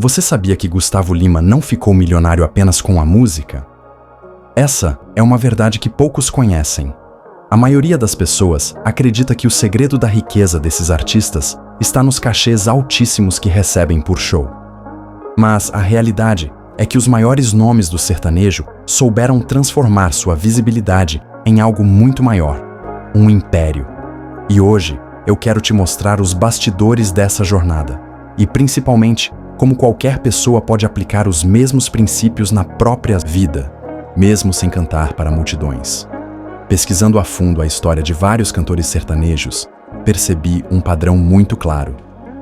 Você sabia que Gustavo Lima não ficou milionário apenas com a música? Essa é uma verdade que poucos conhecem. A maioria das pessoas acredita que o segredo da riqueza desses artistas está nos cachês altíssimos que recebem por show. Mas a realidade é que os maiores nomes do sertanejo souberam transformar sua visibilidade em algo muito maior, um império. E hoje eu quero te mostrar os bastidores dessa jornada e, principalmente, como qualquer pessoa pode aplicar os mesmos princípios na própria vida, mesmo sem cantar para multidões. Pesquisando a fundo a história de vários cantores sertanejos, percebi um padrão muito claro.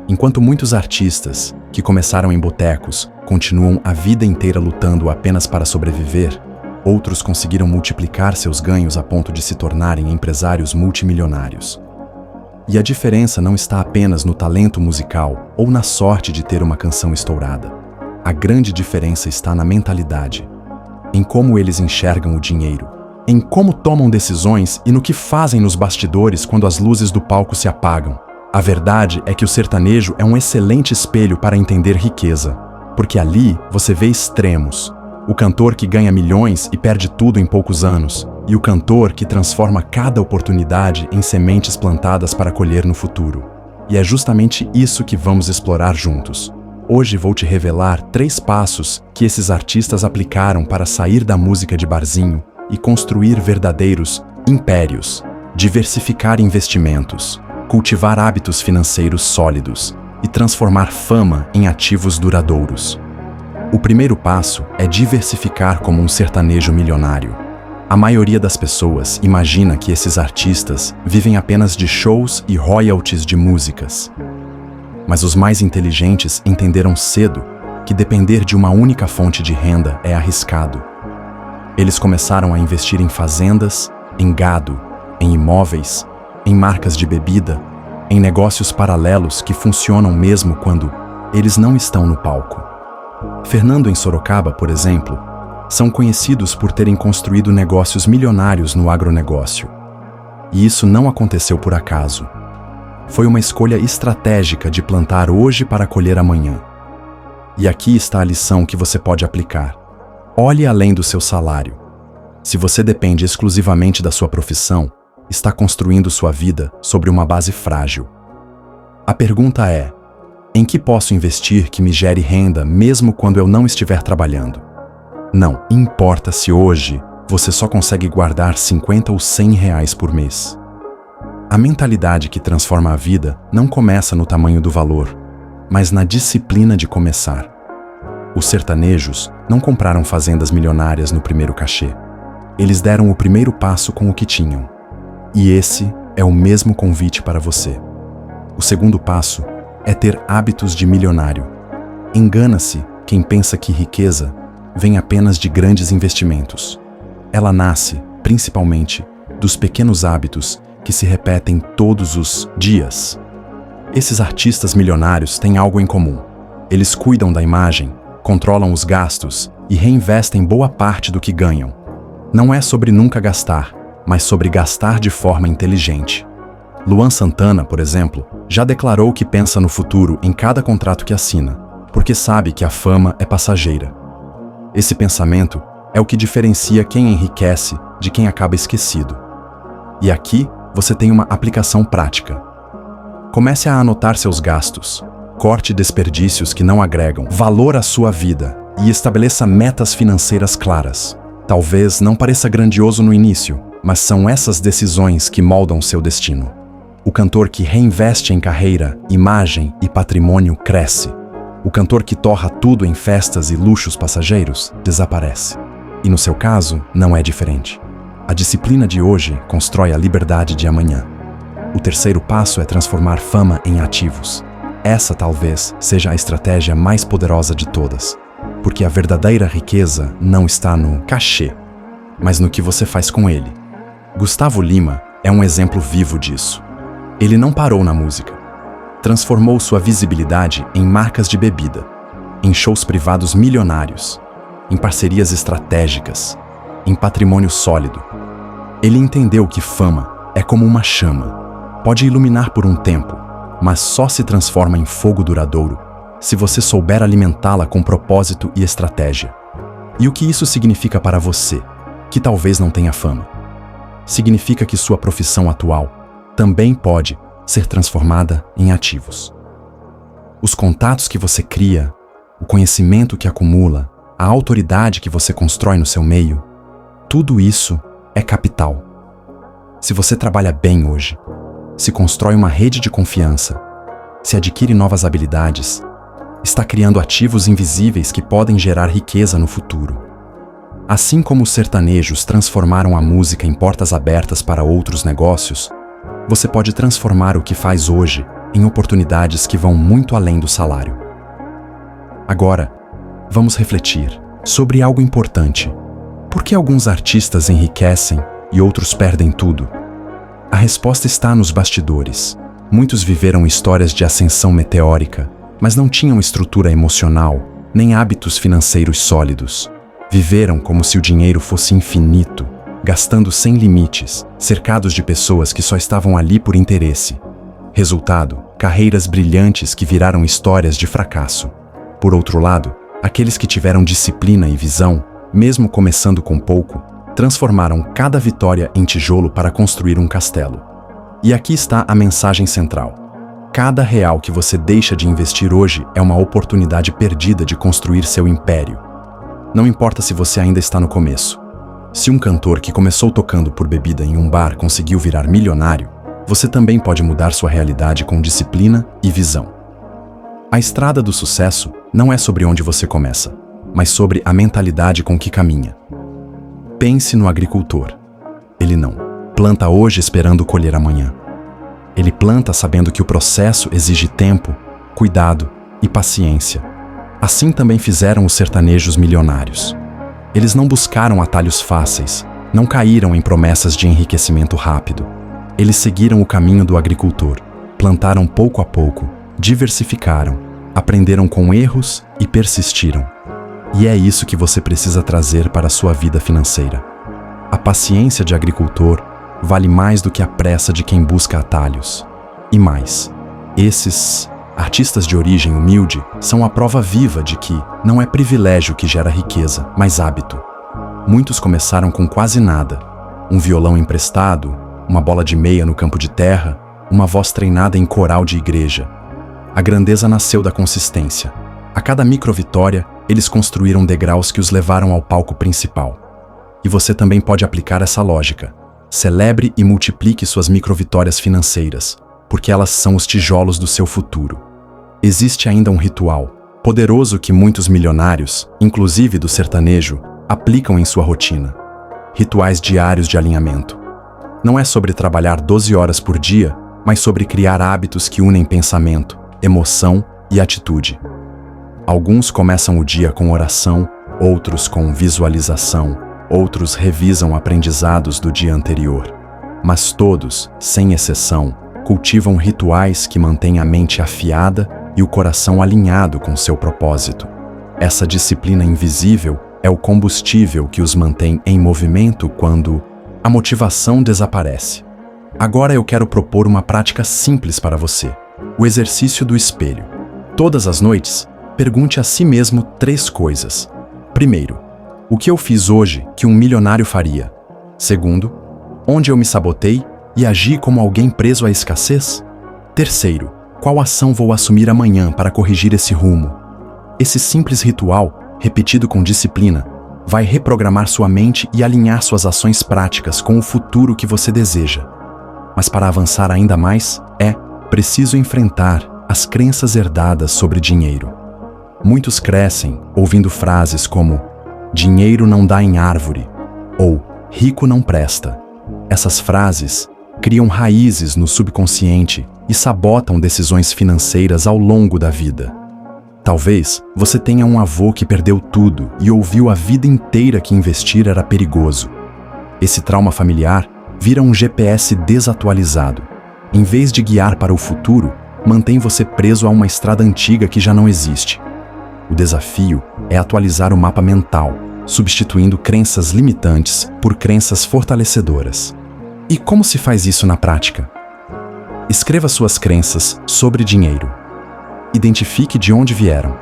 Enquanto muitos artistas, que começaram em botecos, continuam a vida inteira lutando apenas para sobreviver, outros conseguiram multiplicar seus ganhos a ponto de se tornarem empresários multimilionários. E a diferença não está apenas no talento musical ou na sorte de ter uma canção estourada. A grande diferença está na mentalidade, em como eles enxergam o dinheiro, em como tomam decisões e no que fazem nos bastidores quando as luzes do palco se apagam. A verdade é que o sertanejo é um excelente espelho para entender riqueza, porque ali você vê extremos. O cantor que ganha milhões e perde tudo em poucos anos, e o cantor que transforma cada oportunidade em sementes plantadas para colher no futuro. E é justamente isso que vamos explorar juntos. Hoje vou te revelar 3 passos que esses artistas aplicaram para sair da música de barzinho e construir verdadeiros impérios, diversificar investimentos, cultivar hábitos financeiros sólidos e transformar fama em ativos duradouros. O primeiro passo é diversificar como um sertanejo milionário. A maioria das pessoas imagina que esses artistas vivem apenas de shows e royalties de músicas. Mas os mais inteligentes entenderam cedo que depender de uma única fonte de renda é arriscado. Eles começaram a investir em fazendas, em gado, em imóveis, em marcas de bebida, em negócios paralelos que funcionam mesmo quando eles não estão no palco. Fernando em Sorocaba, por exemplo, são conhecidos por terem construído negócios milionários no agronegócio. E isso não aconteceu por acaso. Foi uma escolha estratégica de plantar hoje para colher amanhã. E aqui está a lição que você pode aplicar. Olhe além do seu salário. Se você depende exclusivamente da sua profissão, está construindo sua vida sobre uma base frágil. A pergunta é: em que posso investir que me gere renda mesmo quando eu não estiver trabalhando? Não importa se hoje você só consegue guardar 50 ou 100 reais por mês. A mentalidade que transforma a vida não começa no tamanho do valor, mas na disciplina de começar. Os sertanejos não compraram fazendas milionárias no primeiro cachê. Eles deram o primeiro passo com o que tinham. E esse é o mesmo convite para você. O segundo passo é ter hábitos de milionário. Engana-se quem pensa que riqueza vem apenas de grandes investimentos. Ela nasce, principalmente, dos pequenos hábitos que se repetem todos os dias. Esses artistas milionários têm algo em comum. Eles cuidam da imagem, controlam os gastos e reinvestem boa parte do que ganham. Não é sobre nunca gastar, mas sobre gastar de forma inteligente. Luan Santana, por exemplo, já declarou que pensa no futuro em cada contrato que assina, porque sabe que a fama é passageira. Esse pensamento é o que diferencia quem enriquece de quem acaba esquecido. E aqui você tem uma aplicação prática. Comece a anotar seus gastos, corte desperdícios que não agregam valor à sua vida e estabeleça metas financeiras claras. Talvez não pareça grandioso no início, mas são essas decisões que moldam seu destino. O cantor que reinveste em carreira, imagem e patrimônio cresce. O cantor que torra tudo em festas e luxos passageiros desaparece. E no seu caso, não é diferente. A disciplina de hoje constrói a liberdade de amanhã. O terceiro passo é transformar fama em ativos. Essa talvez seja a estratégia mais poderosa de todas, porque a verdadeira riqueza não está no cachê, mas no que você faz com ele. Gustavo Lima é um exemplo vivo disso. Ele não parou na música. Transformou sua visibilidade em marcas de bebida, em shows privados milionários, em parcerias estratégicas, em patrimônio sólido. Ele entendeu que fama é como uma chama. Pode iluminar por um tempo, mas só se transforma em fogo duradouro se você souber alimentá-la com propósito e estratégia. E o que isso significa para você, que talvez não tenha fama? Significa que sua profissão atual também pode ser transformada em ativos. Os contatos que você cria, o conhecimento que acumula, a autoridade que você constrói no seu meio, tudo isso é capital. Se você trabalha bem hoje, se constrói uma rede de confiança, se adquire novas habilidades, está criando ativos invisíveis que podem gerar riqueza no futuro. Assim como os sertanejos transformaram a música em portas abertas para outros negócios, você pode transformar o que faz hoje em oportunidades que vão muito além do salário. Agora, vamos refletir sobre algo importante. Por que alguns artistas enriquecem e outros perdem tudo? A resposta está nos bastidores. Muitos viveram histórias de ascensão meteórica, mas não tinham estrutura emocional, nem hábitos financeiros sólidos. Viveram como se o dinheiro fosse infinito, gastando sem limites, cercados de pessoas que só estavam ali por interesse. Resultado, carreiras brilhantes que viraram histórias de fracasso. Por outro lado, aqueles que tiveram disciplina e visão, mesmo começando com pouco, transformaram cada vitória em tijolo para construir um castelo. E aqui está a mensagem central. Cada real que você deixa de investir hoje é uma oportunidade perdida de construir seu império. Não importa se você ainda está no começo. Se um cantor que começou tocando por bebida em um bar conseguiu virar milionário, você também pode mudar sua realidade com disciplina e visão. A estrada do sucesso não é sobre onde você começa, mas sobre a mentalidade com que caminha. Pense no agricultor. Ele não planta hoje esperando colher amanhã. Ele planta sabendo que o processo exige tempo, cuidado e paciência. Assim também fizeram os sertanejos milionários. Eles não buscaram atalhos fáceis, não caíram em promessas de enriquecimento rápido. Eles seguiram o caminho do agricultor, plantaram pouco a pouco, diversificaram, aprenderam com erros e persistiram. E é isso que você precisa trazer para a sua vida financeira. A paciência de agricultor vale mais do que a pressa de quem busca atalhos. E mais, esses artistas de origem humilde são a prova viva de que não é privilégio que gera riqueza, mas hábito. Muitos começaram com quase nada. Um violão emprestado, uma bola de meia no campo de terra, uma voz treinada em coral de igreja. A grandeza nasceu da consistência. A cada microvitória, eles construíram degraus que os levaram ao palco principal. E você também pode aplicar essa lógica. Celebre e multiplique suas microvitórias financeiras, porque elas são os tijolos do seu futuro. Existe ainda um ritual poderoso que muitos milionários, inclusive do sertanejo, aplicam em sua rotina. Rituais diários de alinhamento. Não é sobre trabalhar 12 horas por dia, mas sobre criar hábitos que unem pensamento, emoção e atitude. Alguns começam o dia com oração, outros com visualização, outros revisam aprendizados do dia anterior. Mas todos, sem exceção, cultivam rituais que mantêm a mente afiada e o coração alinhado com seu propósito. Essa disciplina invisível é o combustível que os mantém em movimento quando a motivação desaparece. Agora eu quero propor uma prática simples para você: o exercício do espelho. Todas as noites, pergunte a si mesmo 3 coisas. Primeiro, o que eu fiz hoje que um milionário faria? Segundo, onde eu me sabotei e agi como alguém preso à escassez? Terceiro, qual ação vou assumir amanhã para corrigir esse rumo? Esse simples ritual, repetido com disciplina, vai reprogramar sua mente e alinhar suas ações práticas com o futuro que você deseja. Mas para avançar ainda mais, é preciso enfrentar as crenças herdadas sobre dinheiro. Muitos crescem ouvindo frases como "dinheiro não dá em árvore" ou "rico não presta". Essas frases criam raízes no subconsciente e sabotam decisões financeiras ao longo da vida. Talvez você tenha um avô que perdeu tudo e ouviu a vida inteira que investir era perigoso. Esse trauma familiar vira um GPS desatualizado. Em vez de guiar para o futuro, mantém você preso a uma estrada antiga que já não existe. O desafio é atualizar o mapa mental, substituindo crenças limitantes por crenças fortalecedoras. E como se faz isso na prática? Escreva suas crenças sobre dinheiro. identifique de onde vieram.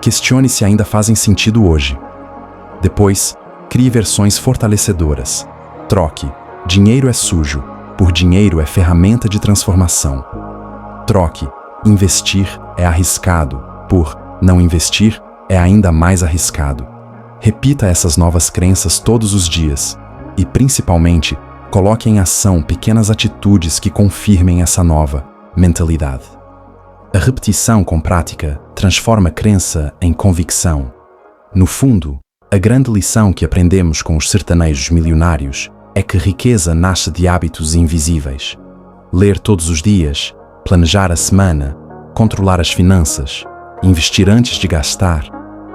Questione se ainda fazem sentido hoje. Depois, crie versões fortalecedoras. Troque. Dinheiro é sujo, por dinheiro é ferramenta de transformação. Troque. Investir é arriscado, por não investir é ainda mais arriscado. Repita essas novas crenças todos os dias e, principalmente, coloque em ação pequenas atitudes que confirmem essa nova mentalidade. A repetição com prática transforma crença em convicção. No fundo, a grande lição que aprendemos com os sertanejos milionários é que riqueza nasce de hábitos invisíveis. Ler todos os dias, planejar a semana, controlar as finanças, investir antes de gastar,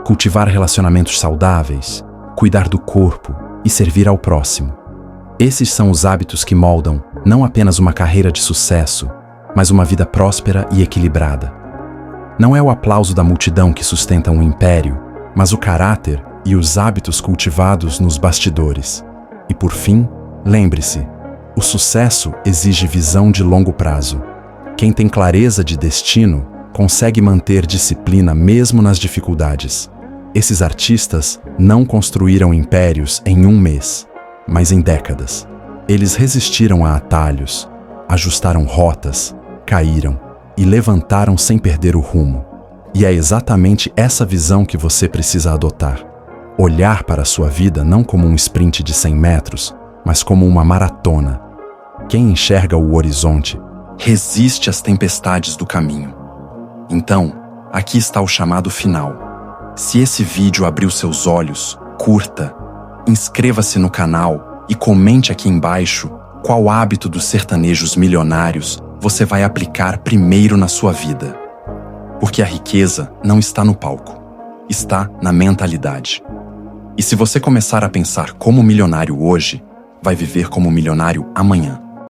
cultivar relacionamentos saudáveis, cuidar do corpo e servir ao próximo. Esses são os hábitos que moldam não apenas uma carreira de sucesso, mas uma vida próspera e equilibrada. Não é o aplauso da multidão que sustenta um império, mas o caráter e os hábitos cultivados nos bastidores. E por fim, lembre-se, o sucesso exige visão de longo prazo. Quem tem clareza de destino consegue manter disciplina mesmo nas dificuldades. Esses artistas não construíram impérios em um mês, mas em décadas. Eles resistiram a atalhos, ajustaram rotas, caíram e levantaram sem perder o rumo. E é exatamente essa visão que você precisa adotar. Olhar para a sua vida não como um sprint de 100 metros, mas como uma maratona. Quem enxerga o horizonte resiste às tempestades do caminho. Então, aqui está o chamado final. Se esse vídeo abriu seus olhos, curta, inscreva-se no canal e comente aqui embaixo qual hábito dos sertanejos milionários você vai aplicar primeiro na sua vida. Porque a riqueza não está no palco, está na mentalidade. E se você começar a pensar como milionário hoje, vai viver como milionário amanhã.